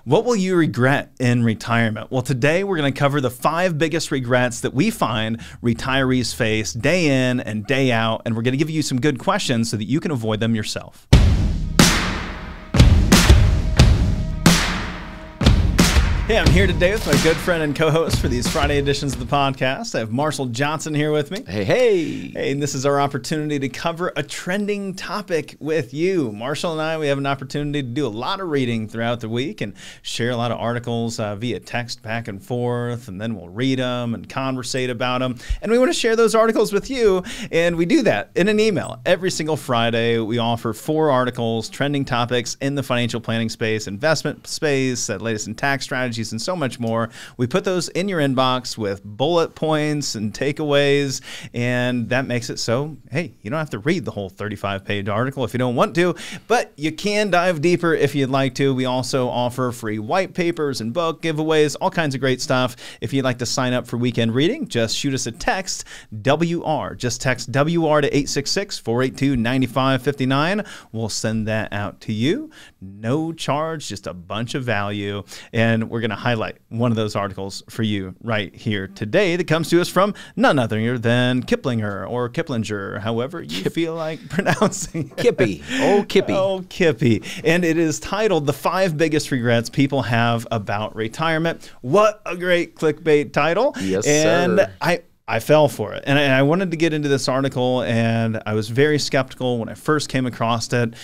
What will you regret in retirement? Well, today we're going to cover the 5 biggest regrets that we find retirees face day in and day out, and we're going to give you some good questions so that you can avoid them yourself. Hey, I'm here today with my good friend and co-host for these Friday editions of the podcast. I have Marshall Johnson here with me. Hey, hey. Hey, and this is our opportunity to cover a trending topic with you. Marshall and I, we have an opportunity to do a lot of reading throughout the week and share a lot of articles via text back and forth, and then we'll read them and conversate about them. And we want to share those articles with you, and we do that in an email. Every single Friday, we offer 4 articles, trending topics in the financial planning space, investment space, latest in tax strategies, and so much more. We put those in your inbox with bullet points and takeaways, and that makes it so, hey, you don't have to read the whole 35-page article if you don't want to, but you can dive deeper if you'd like to. We also offer free white papers and book giveaways, all kinds of great stuff. If you'd like to sign up for weekend reading, just shoot us a text, WR. Just text WR to 866-482-9559. We'll send that out to you. No charge, just a bunch of value, and we're going to highlight one of those articles for you right here today that comes to us from none other than Kiplinger or Kiplinger, however you feel like pronouncing it. Kippy. Oh, Kippy. Oh, Kippy. And it is titled The 5 Biggest Regrets People Have About Retirement. What a great clickbait title. Yes, and sir. I fell for it. And I wanted to get into this article, and I was very skeptical when I first came across it,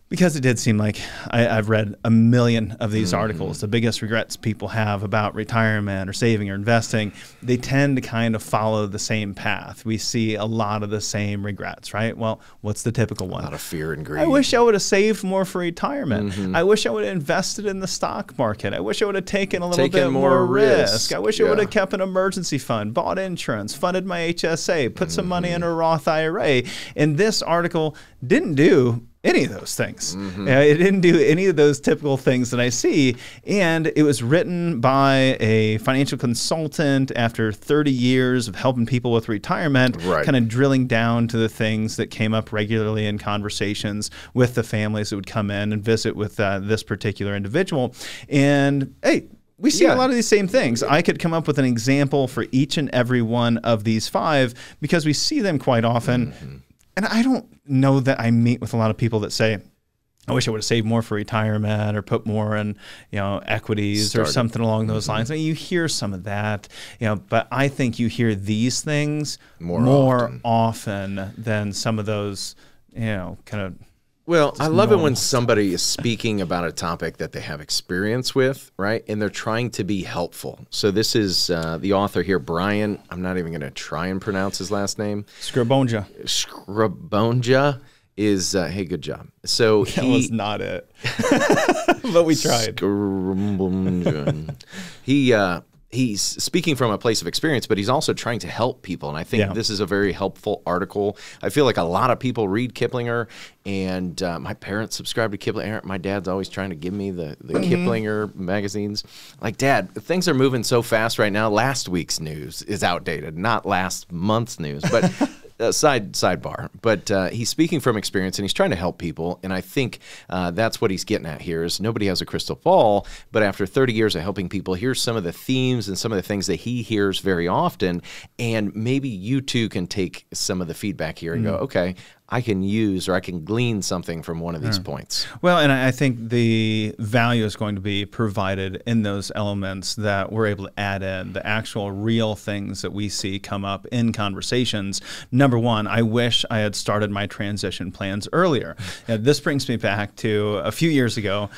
because it did seem like I've read a million of these articles. The biggest regrets people have about retirement or saving or investing, they tend to kind of follow the same path. We see a lot of the same regrets, right? Well, what's the typical one? A lot of fear and greed. I wish I would have saved more for retirement. I wish I would have invested in the stock market. I wish I would have taken a little bit more risk. I wish I would have kept an emergency fund, bought insurance, funded my HSA, put some money in a Roth IRA. And this article didn't do any of those things. It didn't do any of those typical things that I see. And it was written by a financial consultant after 30 years of helping people with retirement, kind of drilling down to the things that came up regularly in conversations with the families that would come in and visit with this particular individual. And hey, we see a lot of these same things. I could come up with an example for each and every one of these 5 because we see them quite often. And I don't know that I meet with a lot of people that say, I wish I would have saved more for retirement or put more in, equities or something along those lines. I mean, you hear some of that, but I think you hear these things more often than some of those, kind of. Well, I love it when somebody is speaking about a topic that they have experience with, right? And they're trying to be helpful. So this is the author here, Brian. I'm not even going to try and pronounce his last name. Scribonja. Scribonja is, hey, good job. So that was not it, but we tried. Scribonja. He's speaking from a place of experience, but he's also trying to help people. And I think this is a very helpful article. I feel like a lot of people read Kiplinger, and my parents subscribe to Kiplinger. My dad's always trying to give me the Kiplinger magazines. Like, Dad, things are moving so fast right now. Last week's news is outdated, not last month's news. But sidebar. But he's speaking from experience, and he's trying to help people. And I think that's what he's getting at here is nobody has a crystal ball. But after 30 years of helping people, here's some of the themes and some of the things that he hears very often. And maybe you too can take some of the feedback here and go, okay, I can use or I can glean something from one of these points. Well, and I think the value is going to be provided in those elements that we're able to add in, the actual real things that we see come up in conversations. Number one, I wish I had started my transition plans earlier. This brings me back to a few years ago.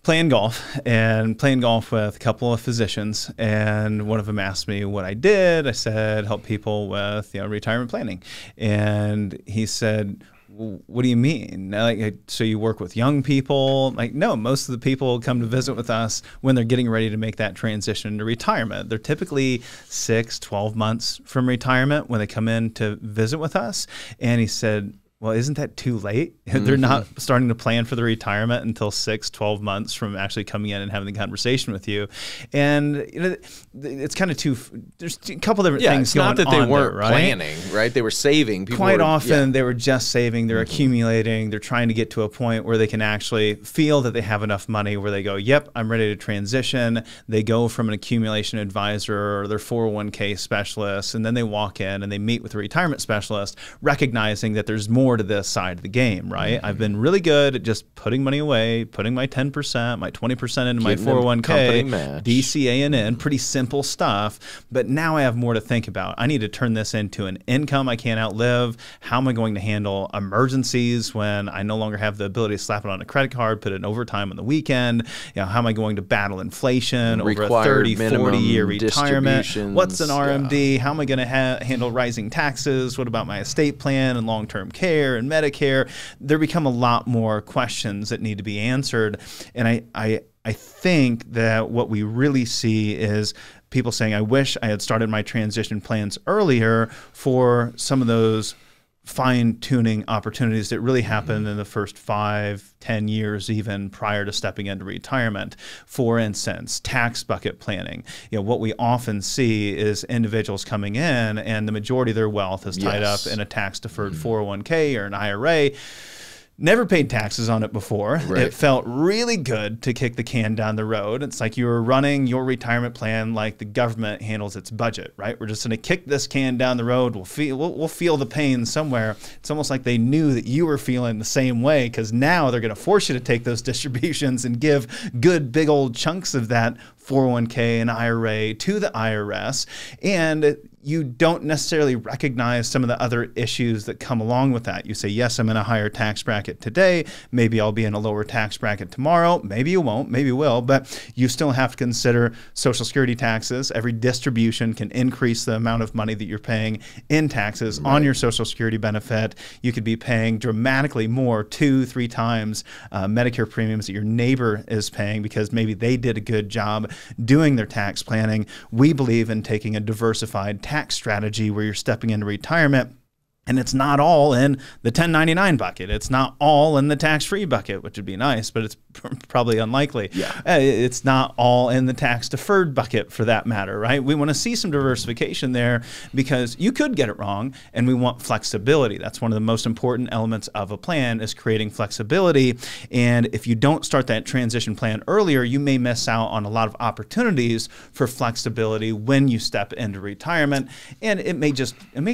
Playing golf with a couple of physicians, and one of them asked me what I did. I said, help people with retirement planning. And he said, what do you mean? Like, so you work with young people? Like, no, most of the people come to visit with us when they're getting ready to make that transition into retirement. They're typically 6, 12 months from retirement when they come in to visit with us. And he said, well, isn't that too late? They're not starting to plan for the retirement until 6, 12 months from actually coming in and having the conversation with you. And it's kind of there's a couple different things going on. It's not that they weren't planning, right? They were saving. Quite often they were just saving, they're accumulating, they're trying to get to a point where they can actually feel that they have enough money where they go, yep, I'm ready to transition. They go from an accumulation advisor or their 401k specialist, and then they walk in and they meet with a retirement specialist, recognizing that there's more to this side of the game, right? I've been really good at just putting money away, putting my 10%, my 20% into my 401k, DCA and in, pretty simple stuff. But now I have more to think about. I need to turn this into an income I can't outlive. How am I going to handle emergencies when I no longer have the ability to slap it on a credit card, put it in overtime on the weekend? How am I going to battle inflation over a 30, 40-year retirement? What's an RMD? How am I going to handle rising taxes? What about my estate plan and long-term care and Medicare? There become a lot more questions that need to be answered. And I think that what we really see is people saying, I wish I had started my transition plans earlier for some of those fine-tuning opportunities that really happen in the first 5, 10 years even prior to stepping into retirement. For instance, tax bucket planning. What we often see is individuals coming in and the majority of their wealth is tied up in a tax-deferred 401k or an IRA. Never paid taxes on it before. Right. It felt really good to kick the can down the road. It's like you were running your retirement plan like the government handles its budget, right? We're just going to kick this can down the road. We'll feel the pain somewhere. It's almost like they knew that you were feeling the same way, because now they're going to force you to take those distributions and give good big old chunks of that 401k and IRA to the IRS. And you don't necessarily recognize some of the other issues that come along with that. You say, yes, I'm in a higher tax bracket today. Maybe I'll be in a lower tax bracket tomorrow. Maybe you won't, maybe you will, but you still have to consider Social Security taxes. Every distribution can increase the amount of money that you're paying in taxes on your Social Security benefit. You could be paying dramatically more, 2-3 times Medicare premiums that your neighbor is paying because maybe they did a good job doing their tax planning. We believe in taking a diversified tax strategy where you're stepping into retirement and it's not all in the 1099 bucket. It's not all in the tax-free bucket, which would be nice, but it's probably unlikely. It's not all in the tax-deferred bucket for that matter, right? We want to see some diversification there because you could get it wrong, and we want flexibility. That's one of the most important elements of a plan, is creating flexibility. And if you don't start that transition plan earlier, you may miss out on a lot of opportunities for flexibility when you step into retirement. And it may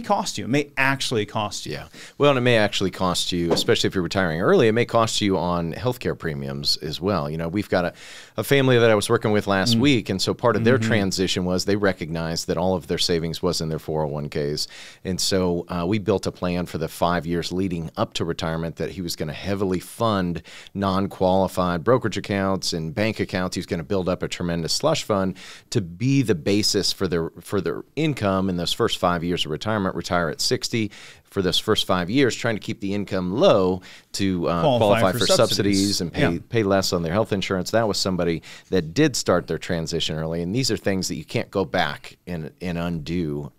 cost you. It may actually cost you. Yeah. Well, and it may actually cost you, especially if you're retiring early, it may cost you on healthcare premiums as well. We've got a family that I was working with last week, and so part of their transition was they recognized that all of their savings was in their 401ks. And so we built a plan for the 5 years leading up to retirement that he was going to heavily fund non-qualified brokerage accounts and bank accounts. He was going to build up a tremendous slush fund to be the basis for their income in those first 5 years of retirement, retire at 60. For those first 5 years, trying to keep the income low to qualify for subsidies and pay less on their health insurance. That was somebody that did start their transition early. And these are things that you can't go back and undo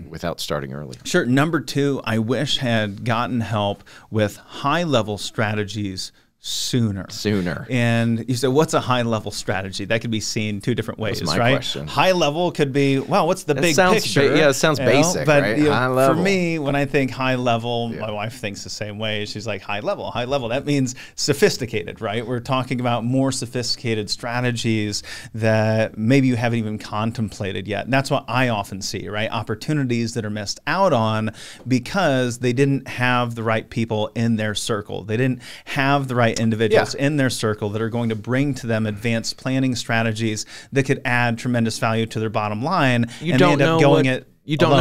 without starting early. Sure. Number 2, I wish had gotten help with high-level strategies sooner. And you say, what's a high-level strategy? That could be seen 2 different ways, That's my right? question. High level could be, well, what's the big picture? It sounds basic, but, right? High level. For me, when I think high level, my wife thinks the same way. She's like, high level. That means sophisticated, right? We're talking about more sophisticated strategies that maybe you haven't even contemplated yet. And that's what I often see, right? Opportunities that are missed out on because they didn't have the right people in their circle. They didn't have the right individuals in their circle that are going to bring to them advanced planning strategies that could add tremendous value to their bottom line. You don't know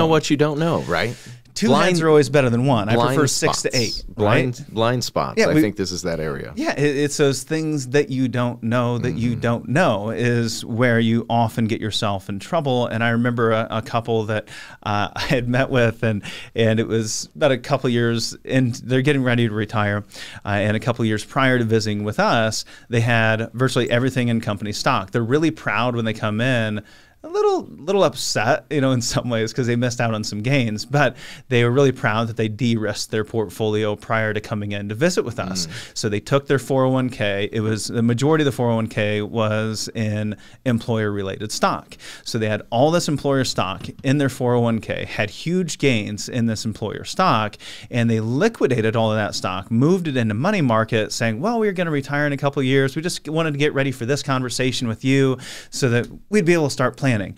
what you don't know, right? Two heads are always better than one. I prefer 6 to 8. Blind spots. I think this is that area. Yeah, it's those things that you don't know that you don't know is where you often get yourself in trouble. And I remember a couple that I had met with, and it was about a couple years, and they're getting ready to retire. And a couple years prior to visiting with us, they had virtually everything in company stock. They're really proud when they come in. a little upset, in some ways, because they missed out on some gains, but they were really proud that they de-risked their portfolio prior to coming in to visit with us. So they took their 401k. It was the majority of the 401k was in employer-related stock. So they had all this employer stock in their 401k, had huge gains in this employer stock, and they liquidated all of that stock, moved it into money market, saying, well, we're going to retire in a couple of years. We just wanted to get ready for this conversation with you so that we'd be able to start planning.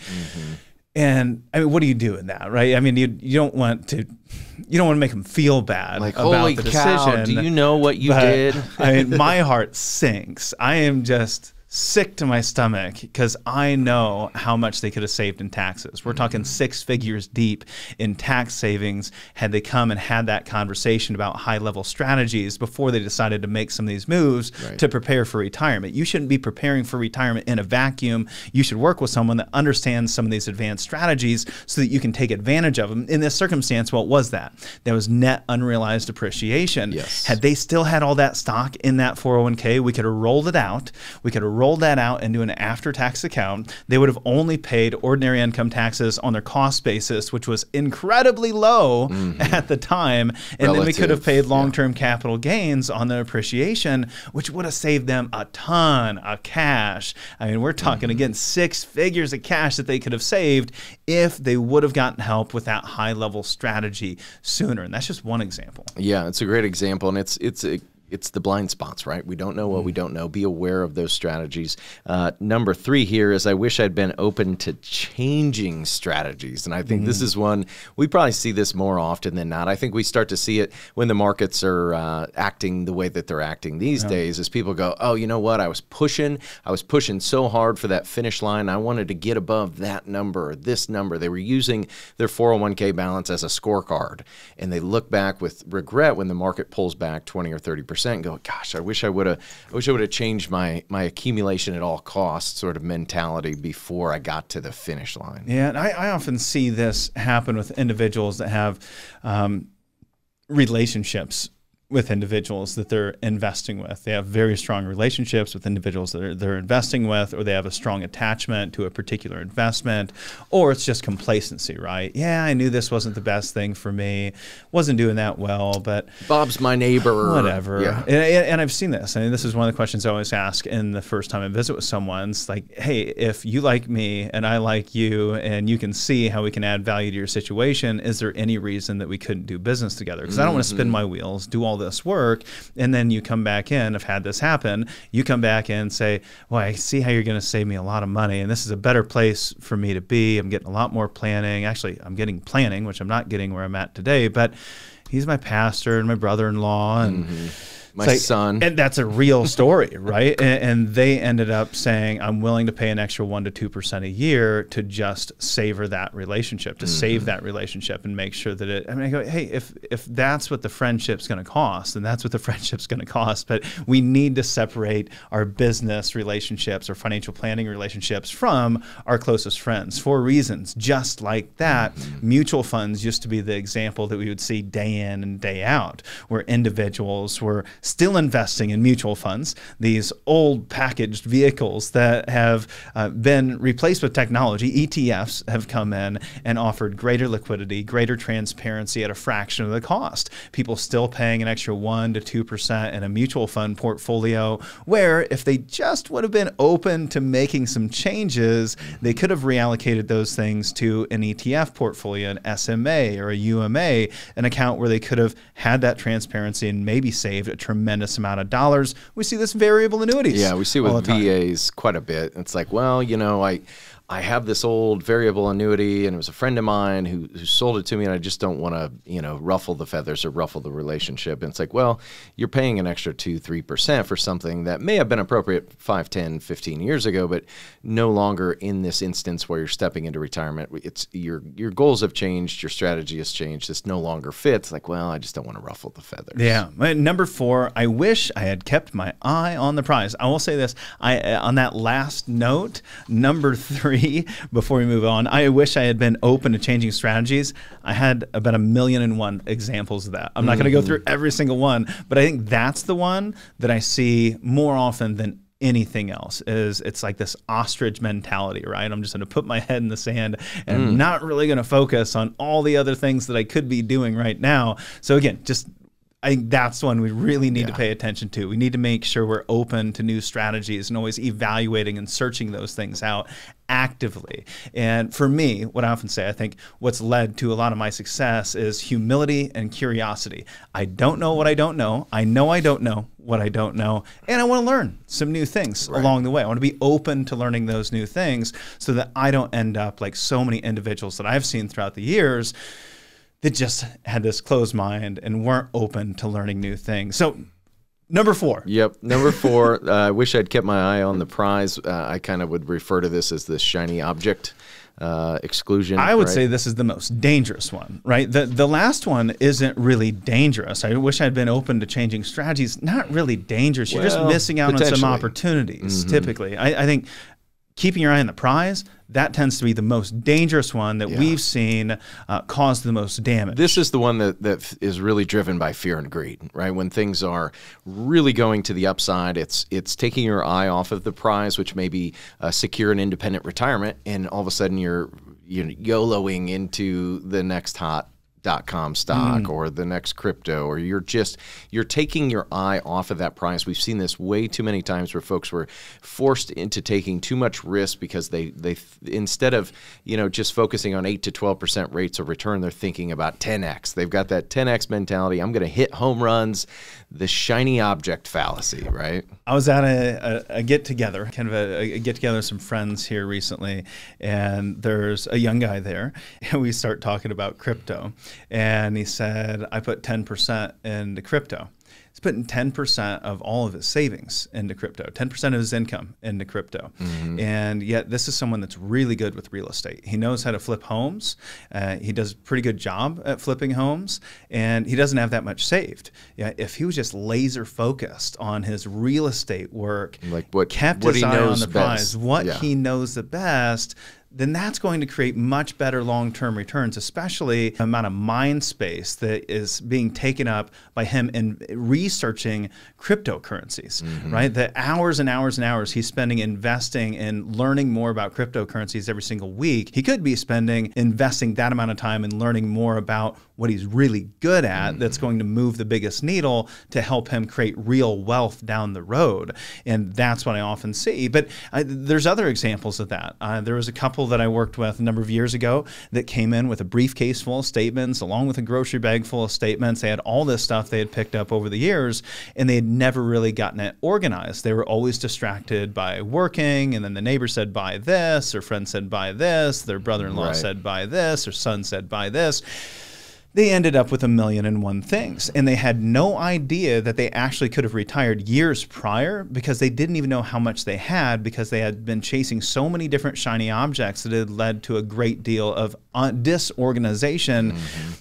And I mean, what do you do in that, right? I mean, you don't want to make them feel bad about the decision. Cow, do you know what you did? I mean, my heart sinks. I am just sick to my stomach because I know how much they could have saved in taxes. We're talking 6 figures deep in tax savings had they come and had that conversation about high-level strategies before they decided to make some of these moves to prepare for retirement. You shouldn't be preparing for retirement in a vacuum. You should work with someone that understands some of these advanced strategies so that you can take advantage of them. In this circumstance, what was that? That was net unrealized appreciation. Had they still had all that stock in that 401k, we could have rolled it out. We could have rolled that out into an after-tax account. They would have only paid ordinary income taxes on their cost basis, which was incredibly low at the time. And then we could have paid long-term capital gains on their appreciation, which would have saved them a ton of cash. I mean, we're talking, again, 6 figures of cash that they could have saved if they would have gotten help with that high-level strategy sooner. And that's just one example. Yeah, it's a great example. And it's the blind spots, right? We don't know what we don't know. Be aware of those strategies. Number 3 here is I wish I'd been open to changing strategies. And I think this is one, we probably see this more often than not. I think we start to see it when the markets are acting the way that they're acting these days, as people go, oh, you know what? I was pushing so hard for that finish line. I wanted to get above that number or this number. They were using their 401k balance as a scorecard. And they look back with regret when the market pulls back 20 or 30%. And go, gosh, I wish I would have changed my accumulation at all costs sort of mentality before I got to the finish line. Yeah, and I often see this happen with individuals that have relationships with individuals that they're investing with. They have very strong relationships with individuals that they're investing with, or they have a strong attachment to a particular investment, or it's just complacency, right? Yeah, I knew this wasn't the best thing for me. Wasn't doing that well, but Bob's my neighbor. Whatever. Yeah. And I've seen this. I mean, this is one of the questions I always ask in the first time I visit with someone. It's like, hey, if you like me and I like you and you can see how we can add value to your situation, is there any reason that we couldn't do business together? Because I don't want to spin my wheels, do all this work, and then you come back in, I've had this happen, you come back in and say, well, I see how you're going to save me a lot of money, and this is a better place for me to be. I'm getting a lot more planning. Actually, I'm getting planning, which I'm not getting where I'm at today, but he's my pastor and my brother-in-law and my son. And that's a real story, right? And they ended up saying, I'm willing to pay an extra 1% to 2% a year to just savor that relationship, to save that relationship and make sure that I go, hey, if that's what the friendship's going to cost, then that's what the friendship's going to cost. But we need to separate our business relationships or financial planning relationships from our closest friends for reasons just like that. Mutual funds used to be the example that we would see day in and day out, where individuals were still investing in mutual funds, these old packaged vehicles that have been replaced with technology. ETFs have come in and offered greater liquidity, greater transparency at a fraction of the cost. People still paying an extra 1% to 2% in a mutual fund portfolio, where if they just would have been open to making some changes, they could have reallocated those things to an ETF portfolio, an SMA or a UMA, an account where they could have had that transparency and maybe saved a tremendous amount of dollars. We see this variable annuities. Yeah, we see with VAs quite a bit. It's like, well, you know, I have this old variable annuity, and it was a friend of mine who sold it to me, and I just don't want to, you know, ruffle the feathers or ruffle the relationship. And it's like, well, you're paying an extra 2-3% for something that may have been appropriate 5, 10, 15 years ago, but no longer in this instance where you're stepping into retirement. It's your goals have changed, your strategy has changed. This no longer fits. Like, well, I just don't want to ruffle the feathers. Yeah. Number 4, I wish I had kept my eye on the prize. I will say this, on that last note, number 3, before we move on, I wish I had been open to changing strategies. I had about 1,000,001 examples of that. I'm not going to go through every single one, but I think that's the one that I see more often than anything else. It's like this ostrich mentality, right? I'm just going to put my head in the sand and I'm not really going to focus on all the other things that I could be doing right now. So again, I think that's one we really need to pay attention to. We need to make sure we're open to new strategies and always evaluating and searching those things out actively. And for me, what I often say, I think what's led to a lot of my success is humility and curiosity. I don't know what I don't know. I know I don't know what I don't know. And I want to learn some new things along the way. I want to be open to learning those new things so that I don't end up like so many individuals that I've seen throughout the years that just had this closed mind and weren't open to learning new things. So number 4. Yep. Number 4, I wish I'd kept my eye on the prize. I kind of would refer to this as the shiny object exclusion. I would say this is the most dangerous one, right? The last one isn't really dangerous. I wish I'd been open to changing strategies. Not really dangerous. You're just missing out on some opportunities, typically. I think keeping your eye on the prize, that tends to be the most dangerous one that we've seen cause the most damage. This is the one that is really driven by fear and greed, right? When things are really going to the upside, it's taking your eye off of the prize, which may be secure and independent retirement, and all of a sudden you're YOLOing into the next hot .com stock or the next crypto, or you're taking your eye off of that price. We've seen this way too many times where folks were forced into taking too much risk because they instead of just focusing on 8 to 12% rates of return, they're thinking about 10x. They've got that 10x mentality. I'm going to hit home runs. The shiny object fallacy, right? I was at a get-together, kind of a get-together with some friends here recently, and there's a young guy there, and we start talking about crypto, and he said, I put 10% into crypto. He's putting 10% of all of his savings into crypto, 10% of his income into crypto. And yet this is someone that's really good with real estate. He knows how to flip homes. He does a pretty good job at flipping homes, and he doesn't have that much saved. If he was just laser focused on his real estate work, like what kept his eye on the prize, what he knows the best, then that's going to create much better long-term returns, especially the amount of mind space that is being taken up by him in researching cryptocurrencies, right? The hours and hours and hours he's spending investing and learning more about cryptocurrencies every single week, he could be spending investing that amount of time and learning more about what he's really good at that's going to move the biggest needle to help him create real wealth down the road. And that's what I often see. But there's other examples of that. There was a couple that I worked with a number of years ago that came in with a briefcase full of statements along with a grocery bag full of statements. They had all this stuff they had picked up over the years, and they had never really gotten it organized. They were always distracted by working, and then the neighbor said buy this, their friend said buy this, their brother-in-law said buy this, their son said buy this. They ended up with 1,000,001 things, and they had no idea that they actually could have retired years prior because they didn't even know how much they had, because they had been chasing so many different shiny objects that had led to a great deal of disorganization.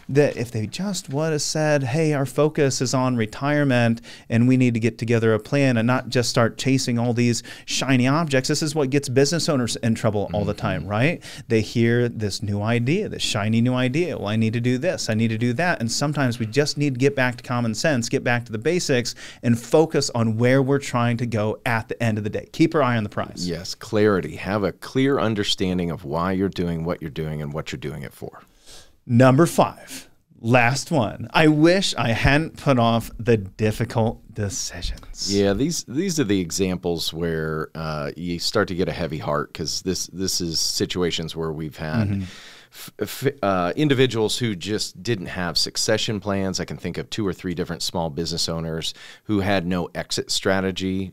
That if they just would have said, hey, our focus is on retirement and we need to get together a plan and not just start chasing all these shiny objects. This is what gets business owners in trouble all the time, right? They hear this new idea, this shiny new idea. Well, I need to do this, I need to do that. And sometimes we just need to get back to common sense, get back to the basics, and focus on where we're trying to go at the end of the day. Keep our eye on the prize. Yes, clarity. Have a clear understanding of why you're doing what you're doing and what you're doing it for. Number 5, last one. I wish I hadn't put off the difficult decisions. Yeah, these are the examples where you start to get a heavy heart, because this is situations where we've had individuals who just didn't have succession plans. I can think of 2 or 3 different small business owners who had no exit strategy,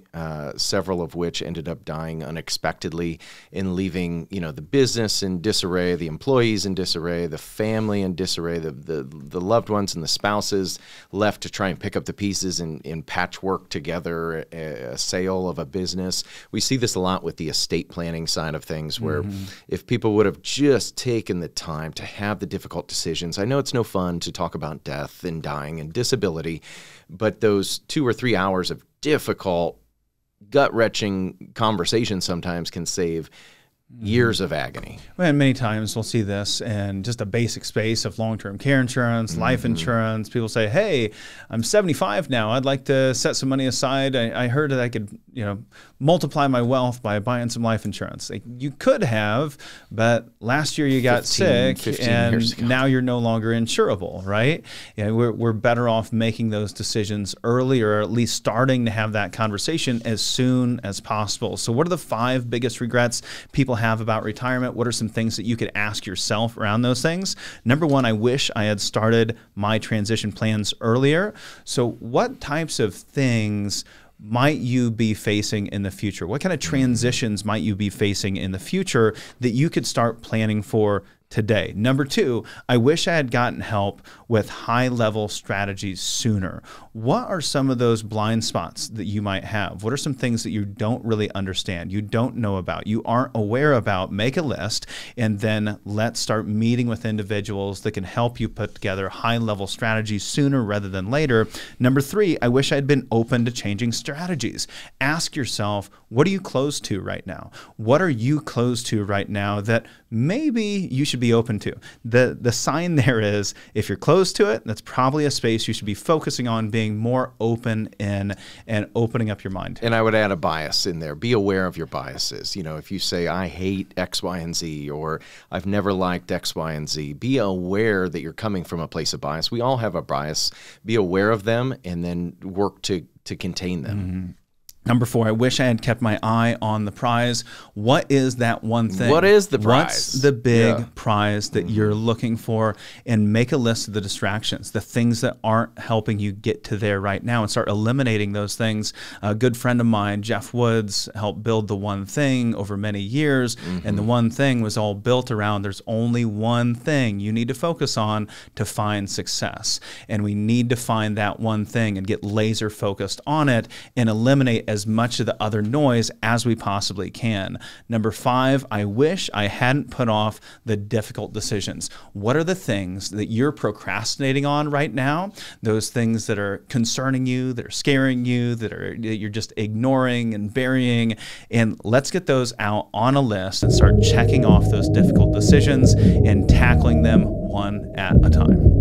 several of which ended up dying unexpectedly and leaving, the business in disarray, the employees in disarray, the family in disarray, the loved ones and the spouses left to try and pick up the pieces and patchwork together a sale of a business. We see this a lot with the estate planning side of things, where if people would have just taken the time to have the difficult decisions. I know it's no fun to talk about death and dying and disability, but those 2 or 3 hours of difficult, gut-wrenching conversation sometimes can save years of agony. And many times we'll see this in just a basic space of long-term care insurance, life insurance. People say, hey, I'm 75 now. I'd like to set some money aside. I heard that I could, multiply my wealth by buying some life insurance. Like, you could have, but last year you got sick and now you're no longer insurable, right? We're better off making those decisions early, or at least starting to have that conversation as soon as possible. So what are the 5 biggest regrets people have about retirement? What are some things that you could ask yourself around those things? Number 1, I wish I had started my transition plans earlier. So what types of things might you be facing in the future? What kind of transitions might you be facing in the future that you could start planning for today? Number 2, I wish I had gotten help with high-level strategies sooner. What are some of those blind spots that you might have? What are some things that you don't really understand, you don't know about, you aren't aware about? Make a list, and then let's start meeting with individuals that can help you put together high-level strategies sooner rather than later. Number 3, I wish I'd been open to changing strategies. Ask yourself, what are you closed to right now? What are you closed to right now that maybe you should be open to? The sign there is, if you're close to it, that's probably a space you should be focusing on being more open in and opening up your mind. And I would add a bias in there. Be aware of your biases. If you say, I hate X, Y, and Z, or I've never liked X, Y, and Z, be aware that you're coming from a place of bias. We all have a bias. Be aware of them and then work to contain them. Number 4, I wish I had kept my eye on the prize. What is that one thing? What is the prize? What's the big prize that you're looking for? And make a list of the distractions, the things that aren't helping you get to there right now, and start eliminating those things. A good friend of mine, Jeff Woods, helped build the One Thing over many years. And the One Thing was all built around there's only one thing you need to focus on to find success. And we need to find that one thing and get laser focused on it and eliminate as much of the other noise as we possibly can. Number 5, I wish I hadn't put off the difficult decisions. What are the things that you're procrastinating on right now? Those things that are concerning you, that are scaring you, that you're just ignoring and burying. And let's get those out on a list and start checking off those difficult decisions and tackling them one at a time.